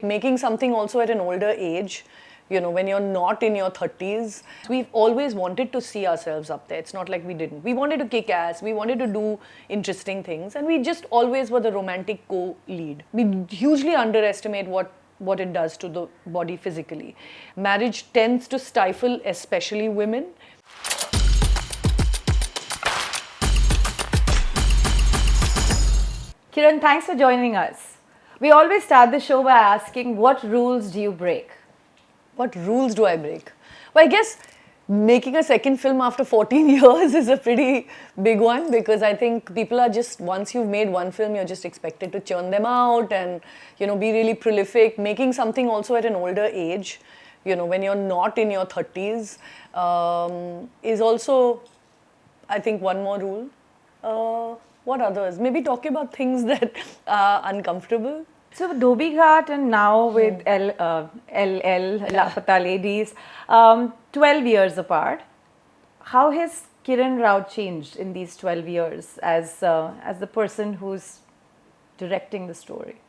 Making something also at an older age, when you're not in your 30s, we've always wanted to see ourselves up there. It's not like we didn't. We wanted to kick ass, we wanted to do interesting things, and we just always were the romantic co-lead. We hugely underestimate what it does to the body physically. Marriage tends to stifle, especially women. Kiran, thanks for joining us. We always start the show by asking, what rules do you break? What rules do I break? Well, I guess making a second film after 14 years is a pretty big one, because I think people are just, once you've made one film, you're just expected to churn them out and, be really prolific. Making something also at an older age, when you're not in your 30s, is also, I think, one more rule. What others? Maybe talking about things that are uncomfortable. So Dhobi Ghat and now with laapataaladies, 12 years apart. How has Kiran Rao changed in these 12 years as the person who's directing the story?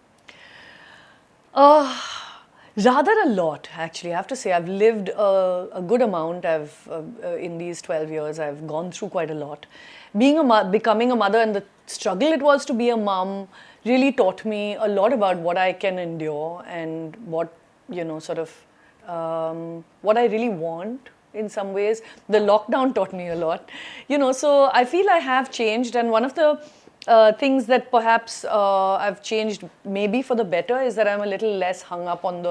Rather a lot, actually. I have to say, I've lived a good amount. In these 12 years, I've gone through quite a lot. Becoming a mother and the struggle it was to be a mom really taught me a lot about what I can endure and what, what I really want in some ways. The lockdown taught me a lot, so I feel I have changed. And one of the things that perhaps I've changed maybe for the better is that I'm a little less hung up on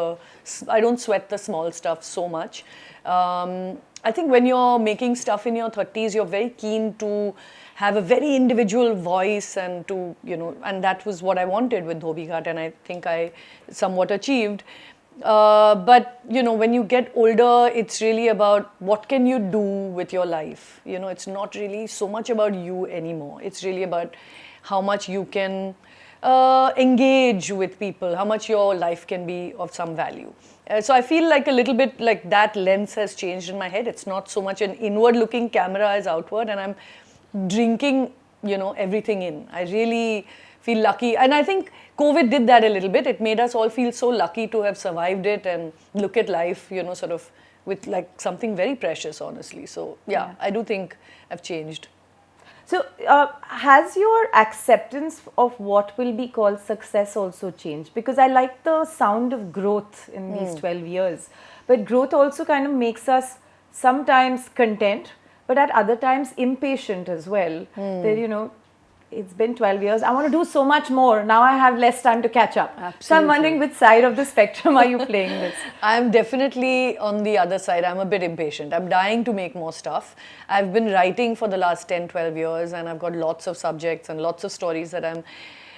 I don't sweat the small stuff so much. I think when you're making stuff in your 30s, you're very keen to have a very individual voice and to, and that was what I wanted with Dhobi Ghat, and I think I somewhat achieved. But, when you get older, it's really about what can you do with your life. It's not really so much about you anymore. It's really about how much you can engage with people, how much your life can be of some value. So I feel like a little bit like that lens has changed in my head. It's not so much an inward-looking camera as outward, and I'm drinking, everything in. I really feel lucky. And I think COVID did that a little bit. It made us all feel so lucky to have survived it and look at life, sort of with like something very precious, honestly. So yeah, I do think I've changed. So has your acceptance of what will be called success also changed? Because I like the sound of growth in these 12 years. But growth also kind of makes us sometimes content, but at other times impatient as well. That, it's been 12 years. I want to do so much more. Now I have less time to catch up. Absolutely. So I'm wondering which side of the spectrum are you playing this? I'm definitely on the other side. I'm a bit impatient. I'm dying to make more stuff. I've been writing for the last 10, 12 years, and I've got lots of subjects and lots of stories that I'm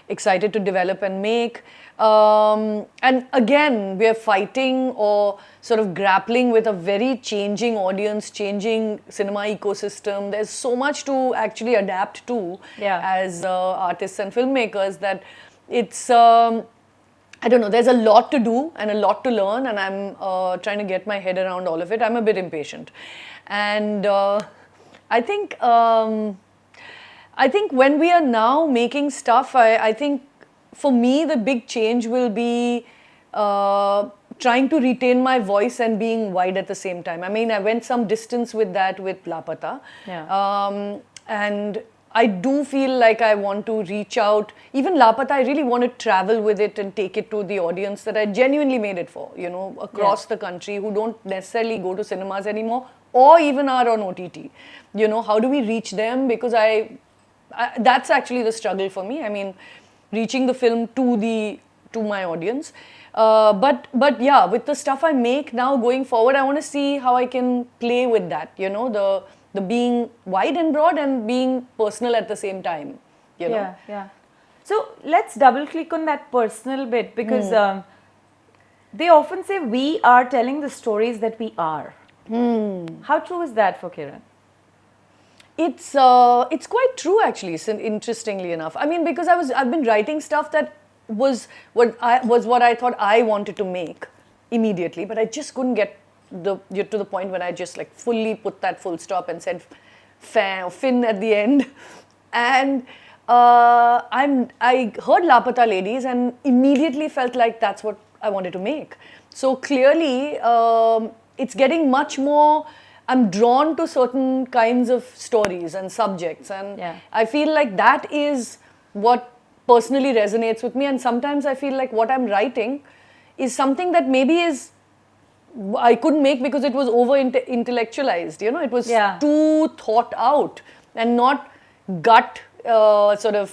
excited to develop and make. And again, we're fighting or sort of grappling with a very changing audience, changing cinema ecosystem. There's so much to actually adapt to as artists and filmmakers that it's, I don't know, there's a lot to do and a lot to learn, and I'm trying to get my head around all of it. I'm a bit impatient. And I think when we are now making stuff, I think for me, the big change will be trying to retain my voice and being wide at the same time. I mean, I went some distance with that with Lapata. And I do feel like I want to reach out. Even Lapata, I really want to travel with it and take it to the audience that I genuinely made it for, across the country, who don't necessarily go to cinemas anymore or even are on OTT. How do we reach them? Because that's actually the struggle for me. I mean, reaching the film to my audience. But yeah, with the stuff I make now going forward, I want to see how I can play with that, the being wide and broad and being personal at the same time, Yeah. So let's double click on that personal bit, because they often say we are telling the stories that we are. How true is that for Kiran? It's quite true, actually, interestingly enough. I mean, because I've been writing stuff that was what I thought I wanted to make immediately, but I just couldn't get to the point when I just like fully put that full stop and said fin at the end. And I heard Laapataaladies and immediately felt like that's what I wanted to make. So clearly, it's getting much more. I'm drawn to certain kinds of stories and subjects, and I feel like that is what personally resonates with me. And sometimes I feel like what I'm writing is something that maybe I couldn't make because it was over intellectualized. You know, it was too thought out and not gut sort of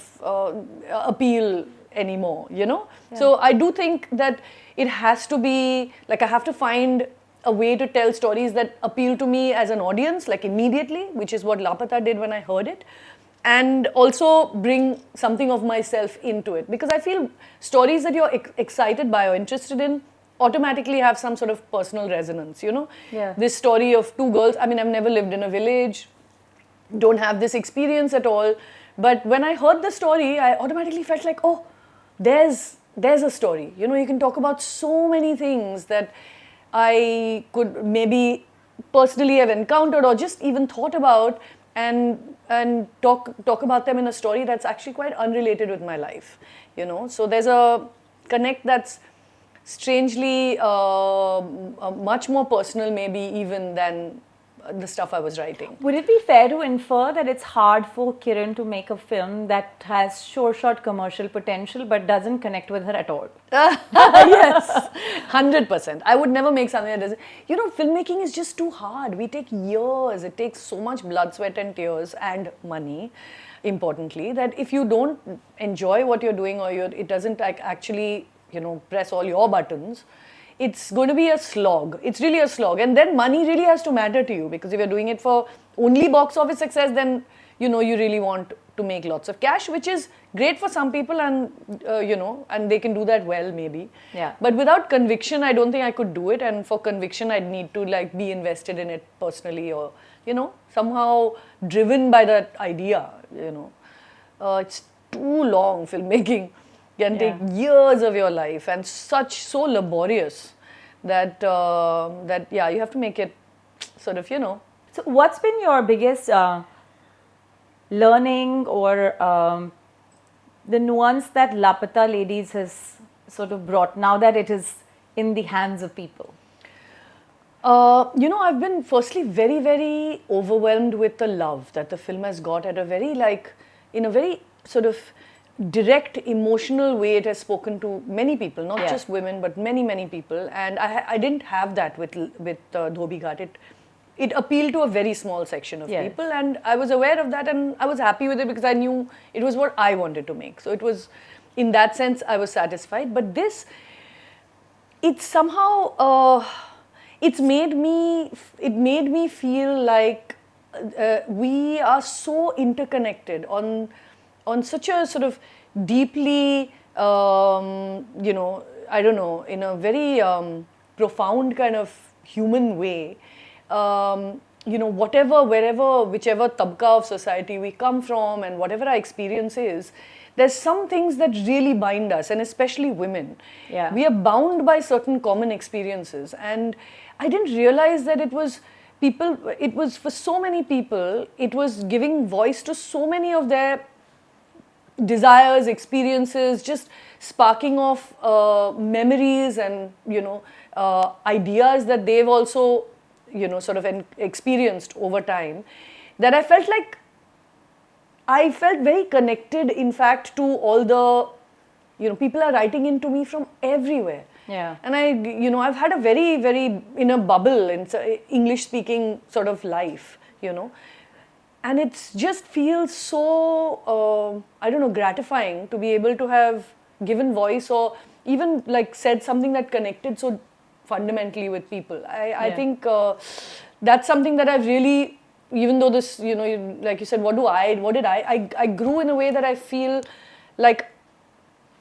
appeal anymore. You know, so I do think that it has to be like I have to find a way to tell stories that appeal to me as an audience, like immediately, which is what Laapata did when I heard it, and also bring something of myself into it, because I feel stories that you're excited by or interested in automatically have some sort of personal resonance, you know. This story of two girls, I mean, I've never lived in a village, don't have this experience at all, but when I heard the story, I automatically felt like, oh, there's a story, you know. You can talk about so many things that I could maybe personally have encountered or just even thought about, and talk about them in a story that's actually quite unrelated with my life, you know. So there's a connect that's strangely much more personal, maybe even than the stuff I was writing. Would it be fair to infer that it's hard for Kiran to make a film that has short commercial potential but doesn't connect with her at all? Yes, 100%. I would never make something that doesn't. You know, filmmaking is just too hard. We take years. It takes so much blood, sweat and tears and money, importantly, that if you don't enjoy what you're doing or it doesn't actually, you know, press all your buttons, it's going to be a slog. It's really a slog. And then money really has to matter to you, because if you're doing it for only box office success, then, you know, you really want to make lots of cash, which is great for some people, and, you know, and they can do that well, maybe. But without conviction, I don't think I could do it. And for conviction, I'd need to like be invested in it personally, or, you know, somehow driven by that idea, you know. It's too long, filmmaking. Can take years of your life, and so laborious that you have to make it sort of, you know. So what's been your biggest learning or the nuance that Laapataaladies has sort of brought now that it is in the hands of people? You know, I've been firstly very, very overwhelmed with the love that the film has got at a very in a very sort of direct, emotional way. It has spoken to many people, not just women, but many, many people. And I didn't have that with Dhobi Ghat. It appealed to a very small section of people, and I was aware of that, and I was happy with it because I knew it was what I wanted to make. So it was, in that sense, I was satisfied. But this, it's somehow, it made me feel like we are so interconnected on such a sort of deeply, you know, I don't know, in a very profound kind of human way. You know, whichever tabka of society we come from, and whatever our experience is, there's some things that really bind us, and especially women. We are bound by certain common experiences, and I didn't realize that it was for so many people, it was giving voice to so many of their desires, experiences, just sparking off memories and, you know, ideas that they've also, you know, sort of experienced over time, that I felt very connected, in fact, to all the, you know, people are writing into me from everywhere. And I've had a very, very, in a bubble, in English speaking sort of life, you know. And it just feels so, I don't know, gratifying to be able to have given voice, or even like said something that connected so fundamentally with people. I think that's something that I've really, even though this, you know, like you said, what did I grew in a way that I feel like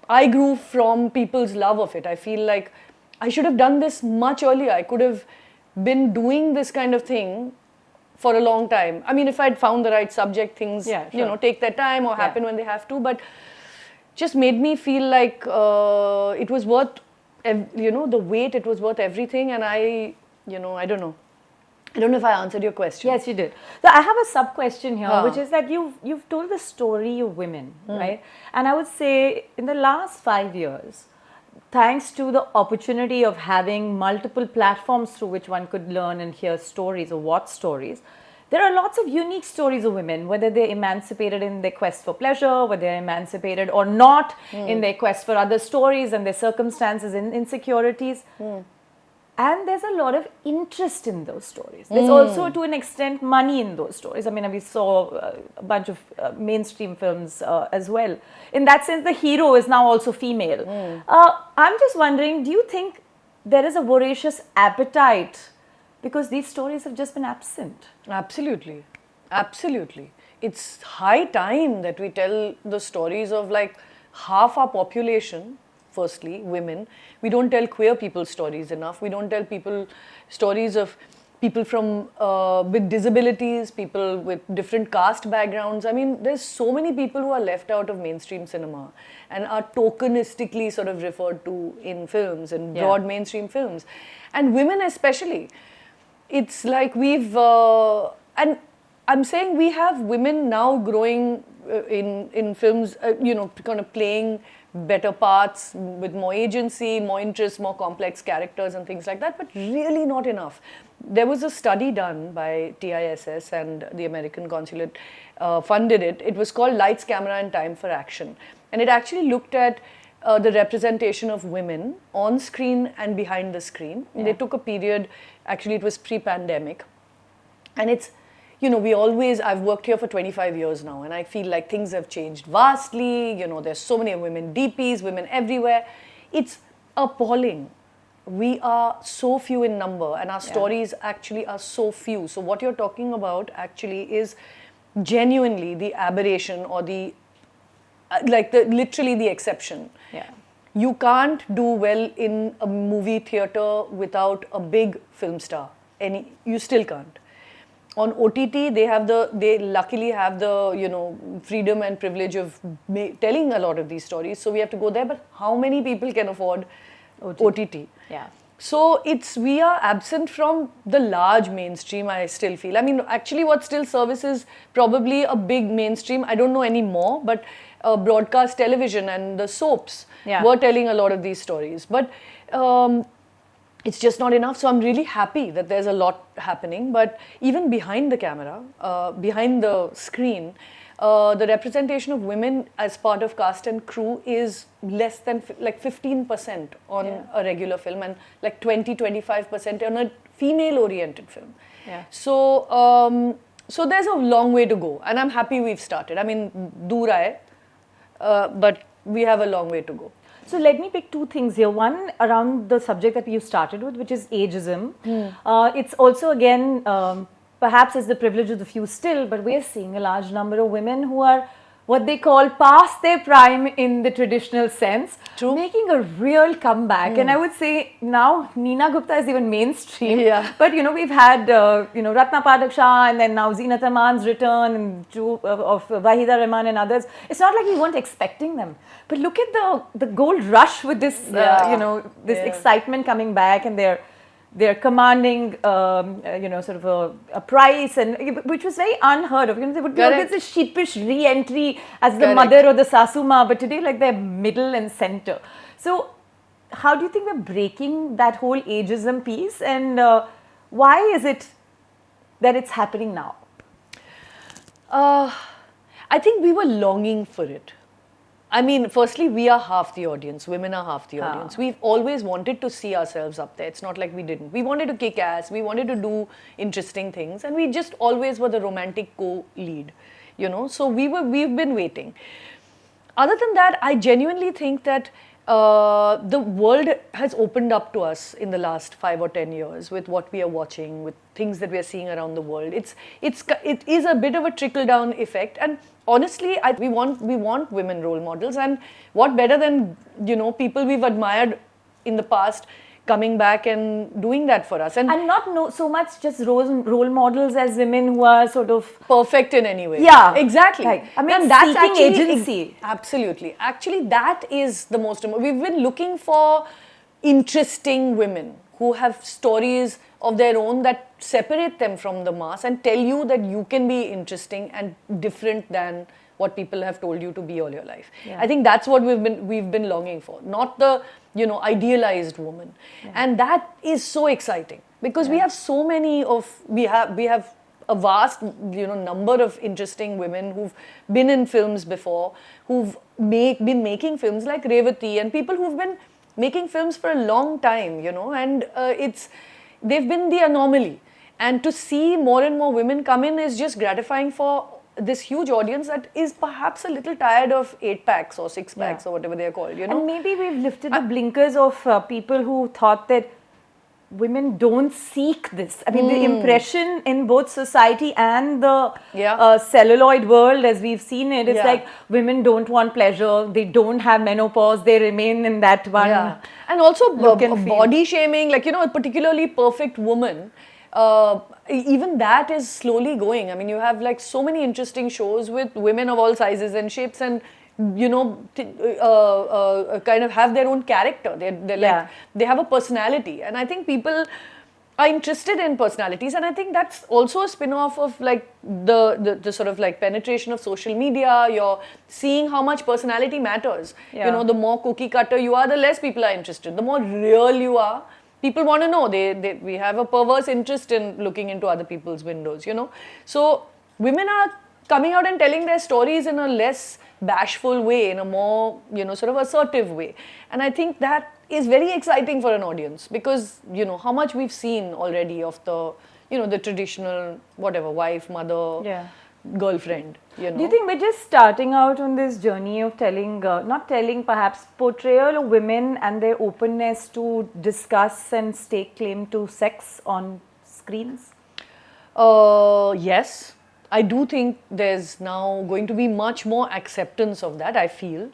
I grew from people's love of it. I feel like I should have done this much earlier. I could have been doing this kind of thing for a long time. I mean, if I'd found the right subject, things, you know, take their time or happen when they have to, but just made me feel like it was worth, you know, the wait, it was worth everything. And I don't know if I answered your question. Yes, you did. So I have a sub question here, which is that you've told the story of women, right? And I would say in the last 5 years, thanks to the opportunity of having multiple platforms through which one could learn and hear stories or watch stories, there are lots of unique stories of women, whether they're emancipated in their quest for pleasure, whether they're emancipated or not in their quest for other stories and their circumstances and insecurities. And there's a lot of interest in those stories. There's also, to an extent, money in those stories. I mean, we saw a bunch of mainstream films as well. In that sense, the hero is now also female. I'm just wondering, do you think there is a voracious appetite because these stories have just been absent? Absolutely. Absolutely. It's high time that we tell the stories of like half our population. Firstly, women. We don't tell queer people stories enough. We don't tell people stories of people from with disabilities, people with different caste backgrounds. I mean, there's so many people who are left out of mainstream cinema and are tokenistically sort of referred to in films, in broad mainstream films. And women especially. It's like we've... and I'm saying we have women now growing in films, kind of playing better parts with more agency, more interest, more complex characters and things like that, but really not enough. There was a study done by TISS and the American consulate funded it. It was called Lights, Camera and Time for Action. And it actually looked at the representation of women on screen and behind the screen. Yeah. They took a period, actually it was pre-pandemic. And it's, I've worked here for 25 years now, and I feel like things have changed vastly. There's so many women DPs, women everywhere. It's appalling. We are so few in number, and our stories actually are so few. So what you're talking about actually is genuinely the aberration or the literally the exception. Yeah. You can't do well in a movie theater without a big film star. You still can't. On OTT, they luckily have the freedom and privilege of telling a lot of these stories. So we have to go there. But how many people can afford OTT? Yeah. So we are absent from the large mainstream, I still feel. I mean, actually what still services probably a big mainstream, I don't know anymore, but broadcast television and the soaps were telling a lot of these stories. But it's just not enough. So I'm really happy that there's a lot happening. But even behind the camera, behind the screen, the representation of women as part of cast and crew is less than 15% on a regular film and like 20-25% on a female-oriented film. Yeah. So there's a long way to go, and I'm happy we've started. I mean, dur aaye, but we have a long way to go. So let me pick two things here. One around the subject that you started with, which is ageism. It's also, again, perhaps it's the privilege of the few still, but we're seeing a large number of women who are what they call past their prime in the traditional sense, making a real comeback. And I would say now Neena Gupta is even mainstream. Yeah. But we've had Ratna Padak Shah, and then now Zeenat Aman's return, and of Wahida Rahman and others. It's not like we weren't expecting them. But look at the gold rush with this, this excitement coming back, and they're commanding, sort of a price, and which was very unheard of. They would get this sheepish re-entry as the mother or the sasuma, but today, like, they're middle and center. So, how do you think we're breaking that whole ageism piece, and why is it that it's happening now? I think we were longing for it. I mean, firstly, we are half the audience. Women are half the audience. We've always wanted to see ourselves up there. It's not like we didn't. We wanted to kick ass. We wanted to do interesting things. And we just always were the romantic co-lead, So we've been waiting. Other than that, I genuinely think that the world has opened up to us in the last 5 or 10 years with what we are watching, with things that we are seeing around the world. It is a bit of a trickle-down effect, and honestly, we want women role models, and what better than people we've admired in the past coming back and doing that for us, and not so much just role models as women who are sort of perfect in any way. Yeah, exactly. Right. I mean, and that's actually agency. Absolutely. Actually, that is the most important. We've been looking for interesting women who have stories of their own that separate them from the mass and tell you that you can be interesting and different than what people have told you to be all your life. Yeah. I think that's what we've been longing for, not the idealized woman. And that is so exciting because we have so many we have a vast number of interesting women who've been in films before, who've been making films like Revati, and people who've been making films for a long time, and they've been the anomaly. And to see more and more women come in is just gratifying for this huge audience that is perhaps a little tired of 8-packs or 6-packs or whatever they're called, And maybe we've lifted the blinkers of people who thought that women don't seek this. I mean, the impression in both society and the celluloid world, as we've seen it, is like women don't want pleasure, they don't have menopause, they remain in that one. Yeah. And also body feel. shaming, like, a particularly perfect woman, even that is slowly going. I mean, you have like so many interesting shows with women of all sizes and shapes, and kind of have their own character. They're like, they have a personality, and I think people are interested in personalities, and I think that's also a spin-off of like the sort of like penetration of social media. You're seeing how much personality matters. The more cookie cutter you are, the less people are interested. The more real you are, people want to know. We have a perverse interest in looking into other people's windows, So women are coming out and telling their stories in a less bashful way, in a more, sort of assertive way. And I think that is very exciting for an audience because, how much we've seen already of the, the traditional, whatever, wife, mother, girlfriend, Do you think we're just starting out on this journey of telling, not telling, perhaps portrayal of women and their openness to discuss and stake claim to sex on screens? Yes. I do think there's now going to be much more acceptance of that, I feel.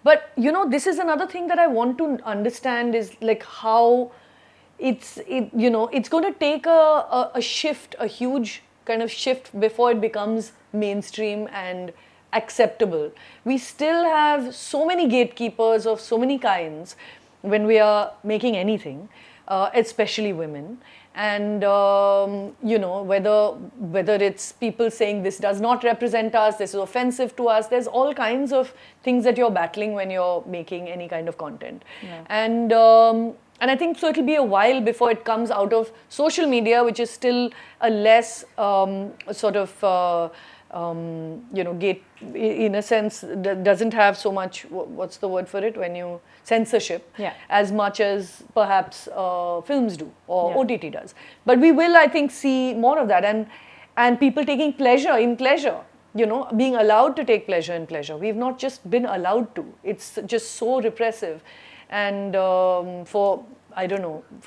But, this is another thing that I want to understand is like how it's going to take a shift, a huge kind of shift before it becomes mainstream and acceptable. We still have so many gatekeepers of so many kinds when we are making anything, especially women. And whether it's people saying this does not represent us, this is offensive to us, there's all kinds of things that you're battling when you're making any kind of content. And I think so it'll be a while before it comes out of social media, which is still a less sort of gate, in a sense, doesn't have so much, what's the word for it, when you censorship, as much as perhaps films do or OTT does. But we will, I think, see more of that, and people taking pleasure in pleasure, being allowed to take pleasure in pleasure. We've not just been allowed to. It's just so repressive. And for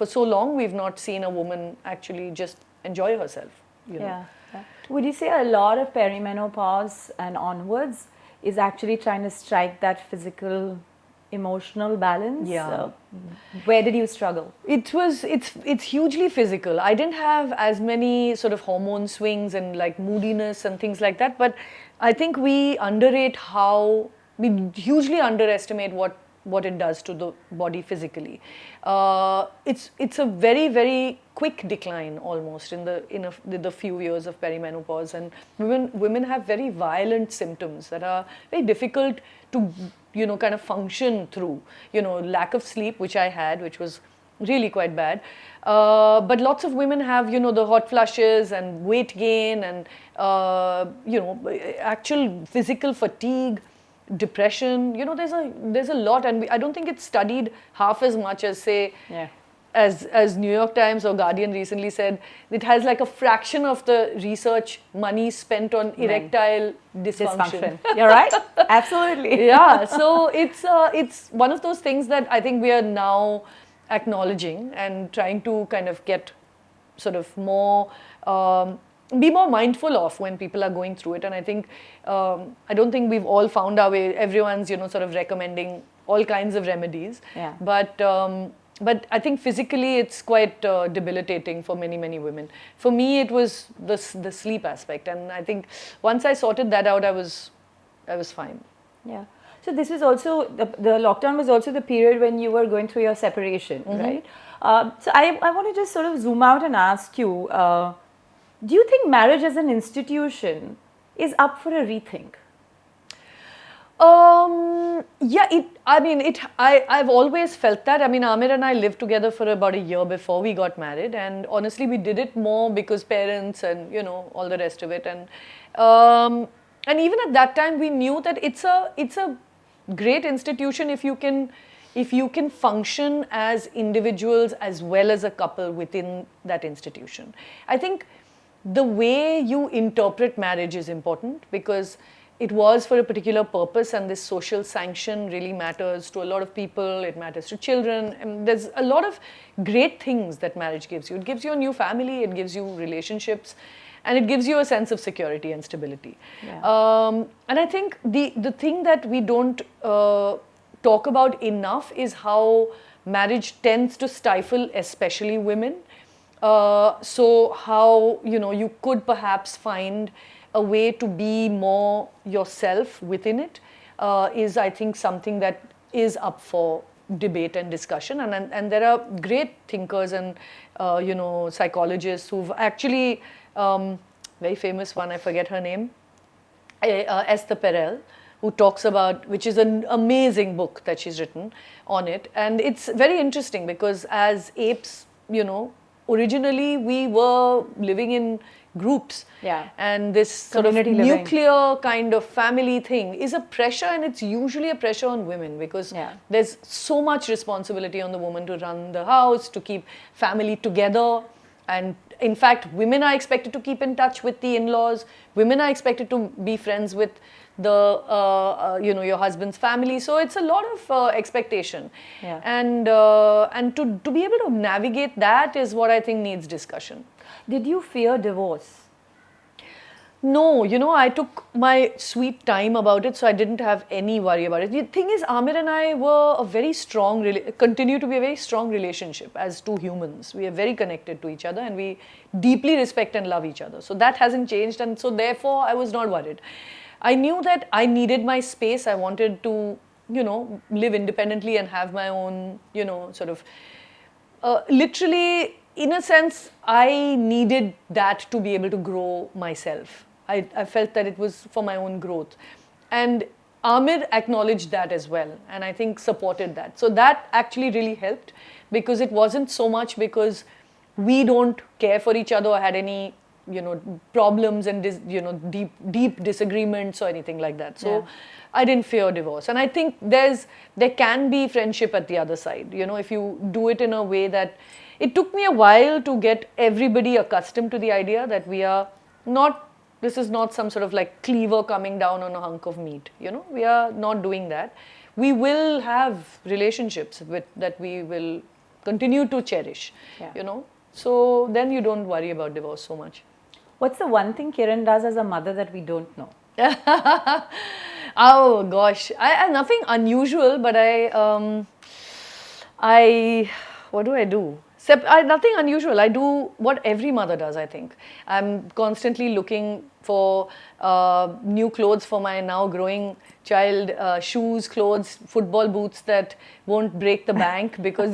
so long, we've not seen a woman actually just enjoy herself. Would you say a lot of perimenopause and onwards is actually trying to strike that physical, emotional balance? Where did you struggle? It's hugely physical. I didn't have as many sort of hormone swings and like moodiness and things like that, but I think we hugely underestimate what it does to the body physically. It's a very, very quick decline almost in the few years of perimenopause, and women have very violent symptoms that are very difficult to kind of function through. Lack of sleep, which I had, which was really quite bad. But lots of women have the hot flushes and weight gain and actual physical fatigue, depression. There's a lot, and I don't think it's studied half as much as, say, as New York Times or Guardian recently said. It has like a fraction of the research money spent on erectile dysfunction. You're right. Absolutely. So it's one of those things that I think we are now acknowledging and trying to kind of get sort of more be more mindful of when people are going through it. And I think I don't think we've all found our way. Everyone's sort of recommending all kinds of remedies, but I think physically it's quite debilitating for many women. For me, it was the sleep aspect, and I think once I sorted that out, I was fine. So this is also the lockdown was also the period when you were going through your separation, right? So I want to just sort of zoom out and ask you, do you think marriage as an institution is up for a rethink? Yeah, I mean, I've always felt that. I mean, Aamir and I lived together for about a year before we got married, and honestly, we did it more because parents and all the rest of it, and even at that time, we knew that it's a great institution if you can function as individuals as well as a couple within that institution. I think the way you interpret marriage is important because it was for a particular purpose, and this social sanction really matters to a lot of people. It matters to children, and there's a lot of great things that marriage gives you. It gives you a new family, it gives you relationships, and it gives you a sense of security and stability. Yeah. And I think the thing that we don't talk about enough is how marriage tends to stifle especially women. So how you could perhaps find a way to be more yourself within it is, I think, something that is up for debate and discussion. And there are great thinkers and psychologists who've actually, very famous one, I forget her name, SheThePeople, who talks about, which is an amazing book that she's written on it. And it's very interesting because as apes, originally we were living in groups. Yeah. And this sort of Community living. nuclear kind of family thing is a pressure, and it's usually a pressure on women because Yeah. there's so much responsibility on the woman to run the house, to keep family together. And in fact, women are expected to keep in touch with the in-laws. Women are expected to be friends with your husband's family. So it's a lot of expectation. Yeah. And to be able to navigate that is what I think needs discussion. Did you fear divorce? No, I took my sweet time about it, so I didn't have any worry about it. The thing is, Aamir and I were a very strong, continue to be a very strong relationship as two humans. We are very connected to each other, and we deeply respect and love each other. So that hasn't changed, and so therefore I was not worried. I knew that I needed my space. I wanted to, live independently and have my own, sort of, literally, in a sense, I needed that to be able to grow myself. I felt that it was for my own growth. And Aamir acknowledged that as well, and I think supported that. So that actually really helped because it wasn't so much because we don't care for each other or had any, problems and, deep disagreements or anything like that. So Yeah. I didn't fear divorce. And I think there can be friendship at the other side, if you do it in a way that. It took me a while to get everybody accustomed to the idea that this is not some sort of like cleaver coming down on a hunk of meat. We are not doing that. We will have relationships that we will continue to cherish, Yeah. So then you don't worry about divorce so much. What's the one thing Kiran does as a mother that we don't know? Oh gosh, I nothing unusual, but what do I do? Nothing unusual. I do what every mother does, I think. I'm constantly looking for new clothes for my now growing child, shoes, clothes, football boots that won't break the bank because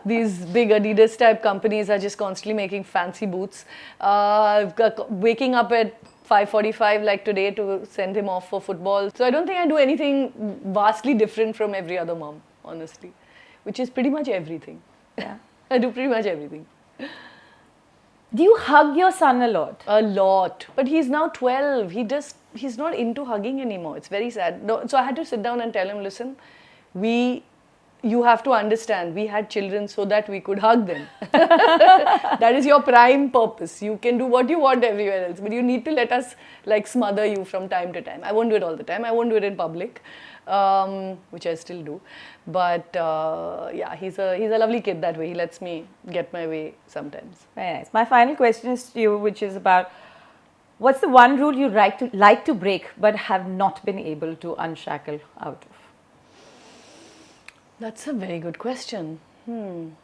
these big Adidas type companies are just constantly making fancy boots. Waking up at 5:45 like today to send him off for football. So I don't think I do anything vastly different from every other mom, honestly, which is pretty much everything. Yeah. I do pretty much everything. Do you hug your son a lot? A lot. But he's now 12. He's not into hugging anymore. It's very sad. No, so I had to sit down and tell him, listen, you have to understand, we had children so that we could hug them. That is your prime purpose. You can do what you want everywhere else, but you need to let us like smother you from time to time. I won't do it all the time. I won't do it in public, which I still do. But yeah, he's a lovely kid that way. He lets me get my way sometimes. Very nice. My final question is to you, which is about what's the one rule you like to break but have not been able to unshackle out of? That's a very good question. It's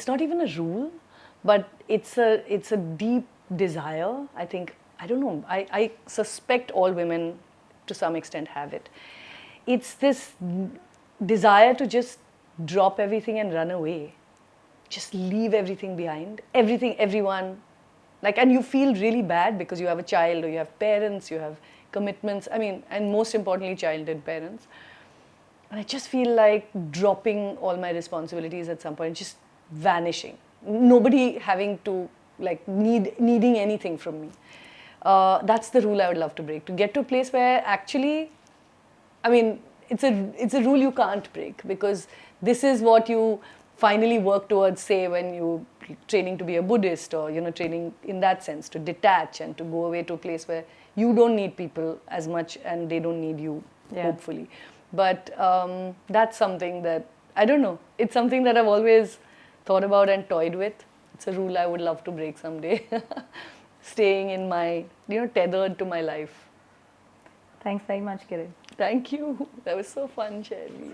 not even a rule, but it's a deep desire. I think, I don't know, I suspect all women to some extent have it. It's this desire to just drop everything and run away. Just leave everything behind. Everything, everyone, Like, and you feel really bad because you have a child or you have parents, you have commitments. I mean, and most importantly, child and parents. And I just feel like dropping all my responsibilities at some point, just vanishing. Nobody having to like needing anything from me. That's the rule I would love to break. To get to a place where actually, I mean, it's a rule you can't break, because this is what you finally work towards, say, when you training to be a Buddhist, or training in that sense to detach and to go away to a place where you don't need people as much and they don't need you, hopefully. But that's something that, I don't know, it's something that I've always thought about and toyed with. It's a rule I would love to break someday. Staying in my, tethered to my life. Thanks very much, Kiran. Thank you. That was so fun, Shaili.